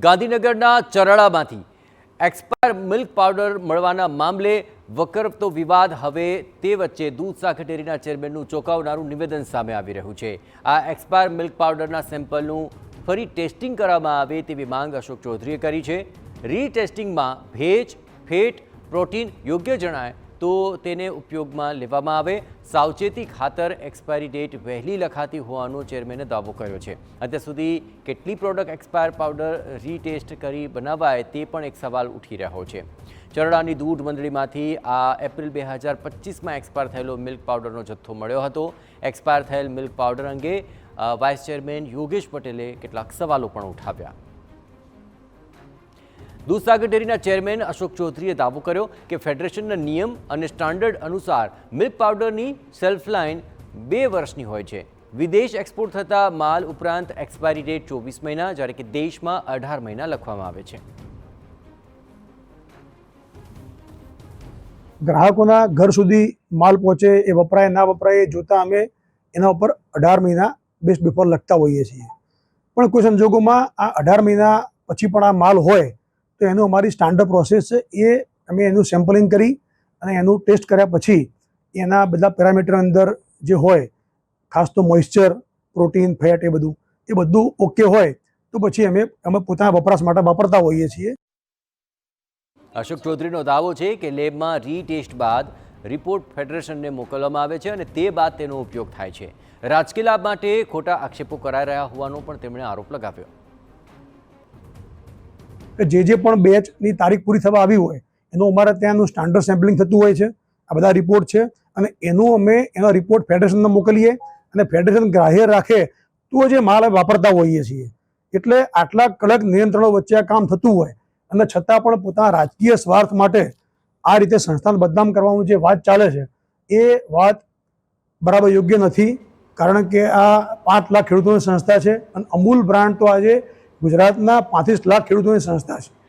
ગાંધીનગરના ચરળામાંથી expire milk powder મળવાના મામલે વકરતો વિવાદ હવે તે વચ્ચે દૂધ સાખર ડેરીના ચેરમેનનું ચોંકાવનારું નિવેદન સામે આવી રહ્યું છે। આ એક્સપાયર મિલ્ક પાવડરના સેમ્પલનું ફરી ટેસ્ટિંગ કરવામાં આવે તેવી માંગ અશોક ચૌધરીએ કરી છે। રીટેસ્ટિંગમાં ભેજ, ફેટ, પ્રોટીન યોગ્ય જણાય તો તેને ઉપયોગમાં લેવામાં આવે। સાવચેતી ખાતર એક્સપાયરી ડેટ વહેલી લખાતી હોવાનો ચેરમેને દાવો કર્યો છે। અત્યાર સુધી કેટલી પ્રોડક્ટ એક્સપાયર પાવડર રીટેસ્ટ કરી બનાવાય તે પણ એક સવાલ ઉઠી રહ્યો છે। ચરડાની દૂધ મંડળીમાંથી આ એપ્રિલ 2025માં એક્સપાયર થયેલો મિલ્ક પાવડરનો જથ્થો મળ્યો હતો। એક્સપાયર થયેલ મિલ્ક પાવડર અંગે વાઇસ ચેરમેન યોગેશ પટેલે કેટલાક સવાલો પણ ઉઠાવ્યા। દૂધ સાગર ડેરીના ચેરમેન અશોક ચૌધરીએ દાવો કર્યો કે ફેડરેશનના નિયમ અને સ્ટાન્ડર્ડ અનુસાર મિલ્ક પાવડરની શેલ્ફ લાઇન 2 વર્ષની હોય છે। વિદેશ એક્સપોર્ટ થતા માલ ઉપરાંત એક્સપાયરી ડેટ 24 મહિના જ્યારે કે દેશમાં 18 મહિના લખવામાં આવે છે। ગ્રાહકોના ઘર સુધી માલ પહોંચે એ વપરાય ના વપરાય એ જોતા અમે એના ઉપર 18 મહિના બેસ્ટ બિફોર લખતા હોઈએ છીએ। પણ કોઈ સંજોગોમાં આ 18 મહિના પછી પણ આ માલ હોય તો એનું અમારી સ્ટાન્ડર્ડ પ્રોસેસ છે એ અમે એનું સેમ્પલિંગ કરી અને એનું ટેસ્ટ કર્યા પછી એના બધા પેરામીટર અંદર જે હોય ખાસ તો મોઇશ્ચર, પ્રોટીન, ફેટ એ બધું ઓકે હોય તો પછી અમે પોતાના વપરાશ માટે વાપરતા હોઈએ છીએ। અશોક ચૌધરીનો દાવો છે કે લેબમાં રીટેસ્ટ બાદ રિપોર્ટ ફેડરેશનને મોકલવામાં આવે છે અને તે બાદ તેનો ઉપયોગ થાય છે। રાજકીય લાભ માટે ખોટા આક્ષેપો કરાઈ રહ્યા હોવાનો પણ તેમણે આરોપ લગાવ્યો। જે પણ બેચની તારીખ પૂરી થવા આવી હોય એનું અમારે ત્યાંનું સ્ટાન્ડર્ડ સેમ્પલિંગ થતું હોય છે। આ બધા રિપોર્ટ છે અને એનો રિપોર્ટ ફેડરેશનને મોકલીએ અને ફેડરેશન ગ્રાહ્ય રાખે તો જે માલ વાપરતા હોઈએ છીએ। એટલે આટલા કડક નિયંત્રણો વચ્ચે આ કામ થતું હોય અને છતાં પણ પોતાના રાજકીય સ્વાર્થ માટે આ રીતે સંસ્થાને બદનામ કરવાનું જે વાત ચાલે છે એ વાત બરાબર યોગ્ય નથી। કારણ કે આ 5 લાખ ખેડૂતોની સંસ્થા છે અને અમૂલ બ્રાન્ડ તો આજે ગુજરાતના 35 લાખ ખેડૂતોની સંસ્થા છે।